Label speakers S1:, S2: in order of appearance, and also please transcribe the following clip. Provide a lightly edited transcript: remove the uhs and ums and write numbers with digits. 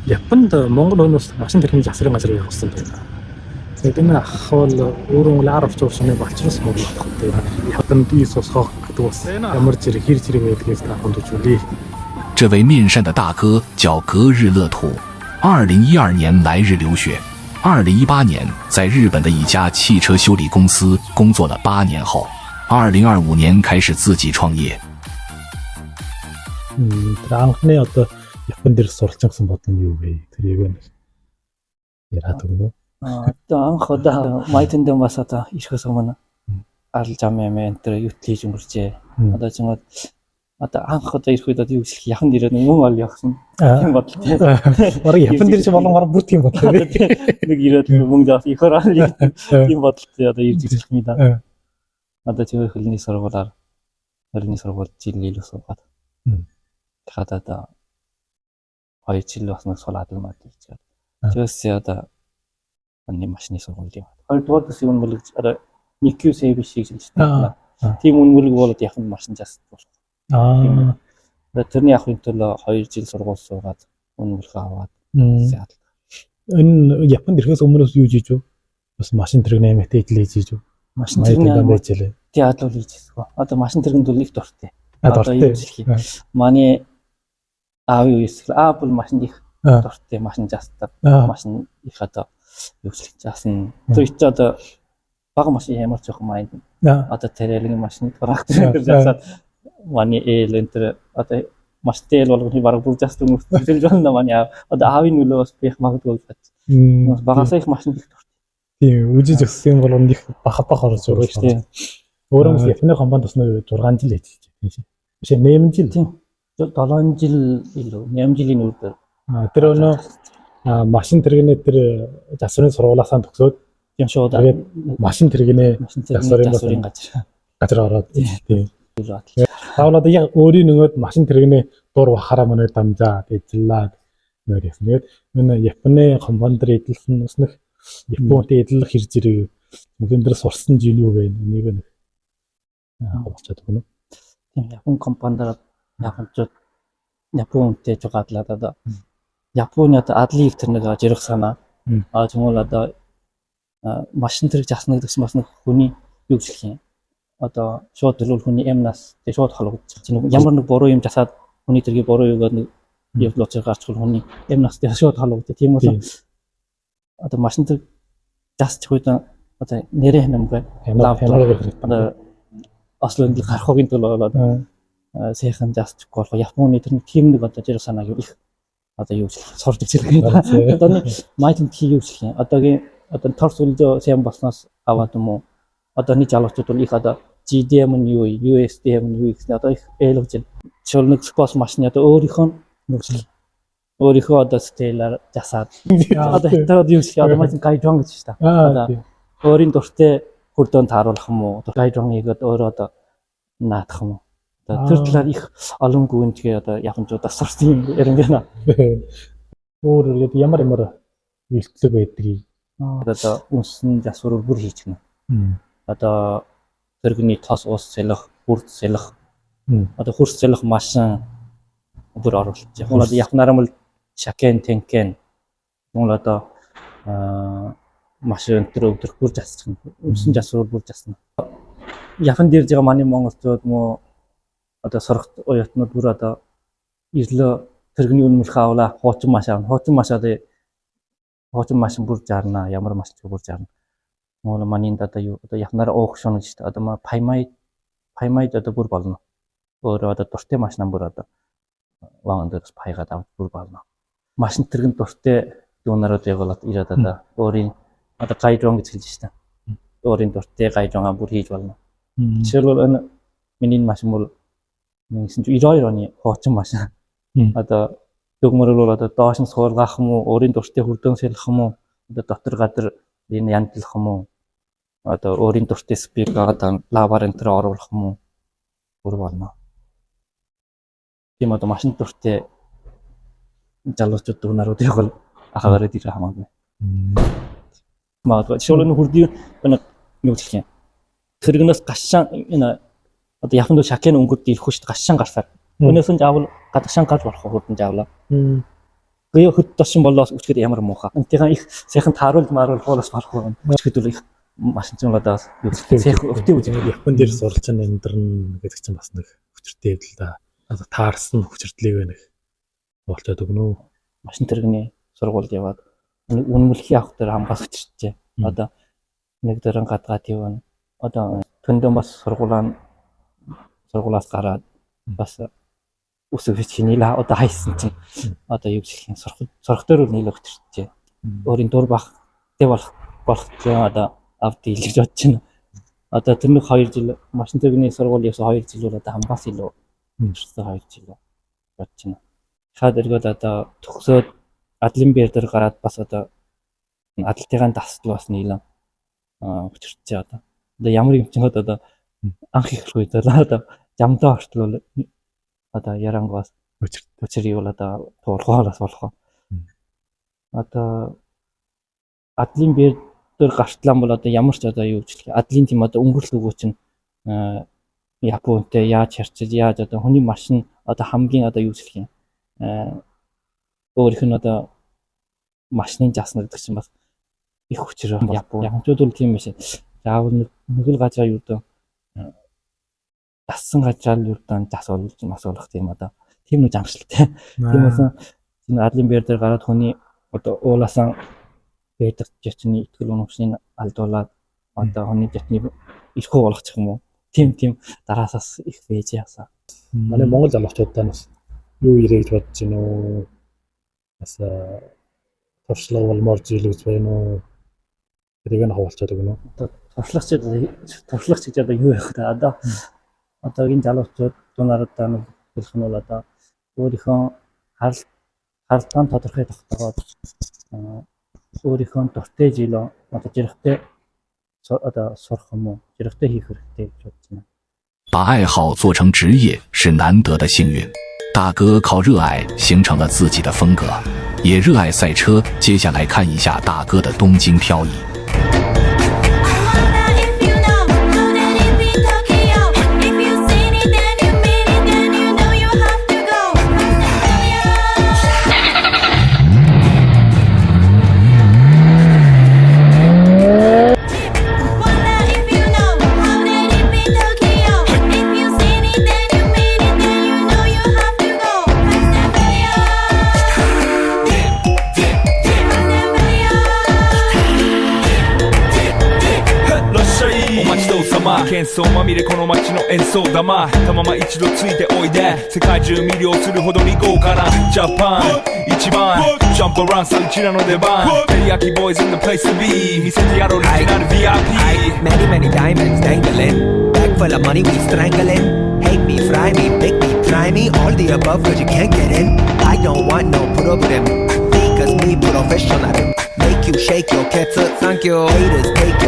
S1: Японд Монгол хүмүүс машин тэрхний засрын газар явах гэсэн байна. Тэгээд энэ ахвал өөрөө лаарч уушны болчихсон Монгол хотод Японд бисосхох гэдэг бас ямар зэрэг хэр зэрэг байдгээс та хүндүүлээ.
S2: 这位面善的大哥叫隔日乐土，2012年来日留学，2018年在日本的一家汽车修理公司工作了8年后，2025年开始自己创业。
S1: тэр анхны одоо Японд дээрс суралцсан гэсэн бодно юу вэ? Тэр яг яраад өгнө.
S3: Одоо анх одоо Майтэнд бас одоо ирэхээс өмнө аль зам энэ тэр юу хийж өнгөрчээ. Одоо ч юм одоо анх одоо ирэх үед одоо юу хэлэх яхан дээрээ мөн ол явсан. Тийм бодлоо.
S1: Бараг Японд дээрс болгонгоор бүр тийм бодлоо.
S3: Нэг ирээд мөн даах ихэр тийм бодлоо одоо ирж ирэх юм да. Одоо тэр хөлний сургуулаар хөлний сургууль жилийн суугаад. Тэгэхээр одоо 2 жил бас нэг суулаад юм аа гэж. Тэрээс одоо анны машины сургууль юм. Хоёрдугаар дэс юм бол одоо Nikyu service хийж байна. Тийм үнэлэг бол яхан машин зас болох. Тэрний явахын төлөө 2 жил сургууль суугаад үнэлгээ аваад заад.
S1: Энэ Японд ирэхээс өмнөөс юу хийж вэ? Бас машин тэрэг нэмэтэй хэлж хийж вэ?
S3: Машин тэрэг
S1: байжээ.
S3: Яадлал хийж байгаа. Одоо машин тэрэгэнд бол их дуртай.
S1: Дуртай.
S3: Манай аав юу эсвэл Apple машин их дуртай машин застав. Машин их одоо юу ч заасан. Тэр ч одоо бага машин ямар ч жоохон майнд. Одоо тэрэлгийн машин трактор засаад манай элентер одоо машинтэй болгоны бараг бүр застав нүстэл жолно манай одоо аавын нөлөө бас бих магадгүй гэж. Багасаа их машин их дуртай.
S1: Тийм үжиж өссөн бол их бах орж байгаа шүү дээ. Өөрөө Японы компанид бас 6 жил хийж байна. Биш 8 жил.
S3: Тийм. 7 жил илүү 8 жилийн үрдээ.
S1: Тэр өнөө машин тэрэгнээ тэр засварын сургуулиасаа төгсөөд
S3: тийм шууд
S1: машин тэрэгнээ
S3: засварын
S1: газар ороод тийм. Таавал одоо яг өөрийн нөгөөд машин тэрэгнээ дур бахараа мөнөө дамжаа ажиллаа нөр ясна. Тэгээд энэ Японы компанид эдэлсэн уснах Японтэй эдлэх хэр зэрэг өндөр сурсан жин юу вэ? Энийг нэг хавчаад өгнө.
S3: Тийм Япон компанидаар Японтэй жугадлаад одоо Японы одоо адлын их тэр нэг жирэх санаа. Тэгмэл одоо машин тэрэг засна гэдэг чинь бас нэг хүний юу гэх юм. Одоо шууд төлөв хүний эмнаас тэг шууд холбогдож чинь ямар нэг буруу юм засаад хүний тэргийг буруу юугаар нэг явлууцаар гарчвал хүний эмнаас тэг шууд холбогдож. Тийм үү. Одоо машин тэрэг засчих үед одоо нэрээ нэмгээ одоо Ослонд гарахын төлөө болоод сайхан засчихгүй болох Японы тэр тийм нэг одоо жирэх санааг их одоо юу гэж сурж ирсэн. Одоо Майтэнд хий юу гэх юм. Одоогийн одоо торс үлдээ сайн болсноос аваад юм уу? Одоо нэг залуучууд бол их одоо GDM нь юу, USDM нь юу гэсэн одоо их ойлгож байна. Жишээл нэг спорт машины одоо өөрийнхөө одоо стилээр засаад одоо хятад юу гэх одоо Майтэнд гайдон гэж байна. Одоо өөрийн дуртай хүрдөөнд тааруулах юм уу? Гайдоныг өөрөө одоо наадах юм уу? Тэр талаар их олон гүнтгээ одоо яхамжуудаа сурсан юм ярина. Өөр ямар үйлчлэг байдгийг одоо үнсэн засвар бүр хийж гэнэ. Одоо тэрэгний тос ус сэлэх, бүрд сэлэх. Одоо хурц сэлэх машин бүр оруулж. Яг нь одоо яхнараа бол шакен тэнкен. Тэгвэл одоо машин тэр өвдөх бүр засчихна. Үнсэн засвар бүр засна. Яхан дээр байгаа манай монголчууд мó одоо сурах оюутнууд бүр одоо ирлээ тэрэгний үнэмлэх авлаа хуучин машин бүр жарна ямар машин бүр жарна. Монгол манайд одоо юу одоо яхнаар аукшн гэж одоо маа паймайд одоо бүр болно. Өөрөө одоо дуртай машин бүр одоо ван дээрс пайгаад авч бүр болно. Машин тэрэгэн дуртай юунарууд явуулаад ирээд одоо өөрийн одоо гайдон гэж хэлж штэ. Өөрийн дуртай гайдонгаа бүр хийж болно. Жишээлбэл энэ миний машин бол 92 оны хуучин машин. Одоо дөгмөр бол одоо доош нь суулгах юм уу, өөрийн дуртай хүрдэн сэлэх юм уу, одоо дотор гадар энэ яндлах юм уу, одоо өөрийн дуртай спикер одоо лавар энтер оруулах юм уу, бүр болно. Тийм одоо машин дуртай залуучууд дүүнарууд яг бол ахаараад ирэх хамаагүй. Магадгүй шоолны хүрдийн нэг юу гэх юм. Тэрэгнээс гашаан энэ одоо яхан дөө шакен өнгөд ирэх хүчт гашаан гарсаар. Өнөөс нь заавал гадагшаан гарч болох хүрдэн заавлаа. 그게 흩떠신 боллоос үчихэд ямар муухай. Энтэйгэн их сайхан тааруулж хуулаас барах байна. Үчихэд бол их машинчлуудаа юу сайхан өвтөө үз.
S1: Япон дээр суралж амьдрын гэдэг чинь бас нэг хүчтэй хэвдэл да. Одоо таарсан хүчртлийг байна. Болцоод өгнө.
S3: Машин тэрэгний сургуульд яваад үнэмлэхий авах дээр хамгаас хүчрчээ. Одоо нэг дөрөн гадгаад явна. Одоо төндөө бас сургуулаас гараад бас үсвэж хийнэ. Одоо хайсан чинь одоо юу гэх юм сурах дээр нийлээ хүчрчээ. Өөрийн дур бахтай болох одоо авд илж бодож байна. Одоо тэр нэг 2 жил машин тэрэгний сургууль явсан 2 жилээр одоо хамгаас илүү хүчрсэн 2 жил бодож байна. Хаад эргээд одоо төгсөөд адлын бээр дээр гараад бас одоо адлтайгаан дасдал бас нийлэн хүчрчээ одоо. Одоо ямар юм чинь одоо анх их үед одоо жамдаа ортлол одоо ярангаас хүчрий бол одоо туулгаараас болох. Одоо адлын бээр дээр гартлаа бол одоо ямар ч одоо юу гэж адлын тийм одоо өнгөрл өгөө чинь Японтэй яаж харьцаж яаж одоо хүний машин одоо хамгийн одоо юу гэж юм өөрийнх нь одоо машины жасна гэдэг чинь бас их хүчээр Японууд бол тийм биш. Заавал нэг л газар юу дөө дассан газар юу дөө засуулж масуулах тийм одоо тийм нэг амжилттай. Тийм үсэн энэ адлын бээр дээр гараад хүний одоо уулаасан байдаг жичний итгэл үнэмшнийг алдуулаад одоо хүний житний ирэхүү болгочих юм уу? Тийм дараасаас их вэж яасан.
S1: Манай Монгол залуучуудаа бас юу ирээ гэж бодож байна уу? Бас туршлага болмоор зүйл гэж байна уу? Тэрийг нь хавуулчаад өгнө.
S3: Одоо туршлагч гэж одоо юу явах та одоогийн залуучууд дунарадаа нэг хэлэх нь бол одоо өөрийнхөө харалтаан тодорхой тогтоогоод өөрийнхөө дуртай жилөө одоо зэрэгтэй одоо сурах юм уу? Зэрэгтэй хийх хэрэгтэй гэж бодож байна.
S2: 把爱好做成职业是难得的幸运。大哥靠热爱形成了自己的风格，也热爱赛车。接下来看一下大哥的东京漂移。
S4: 喧騒まみれこの街の演奏玉たまま一度ついておいで世界中魅了するほどに豪華なジャパン一番ジャンプアランさうちらの出番テリヤキボーイズ in the place to be 見せてやろうオリジナル VIP
S5: Many diamonds dangling Bag full of money we strangling Hate me, fry me, bake me, try me All the above cause you can't get in I don't want no problem Because me professional Make you shake your cats up, thank you Haters take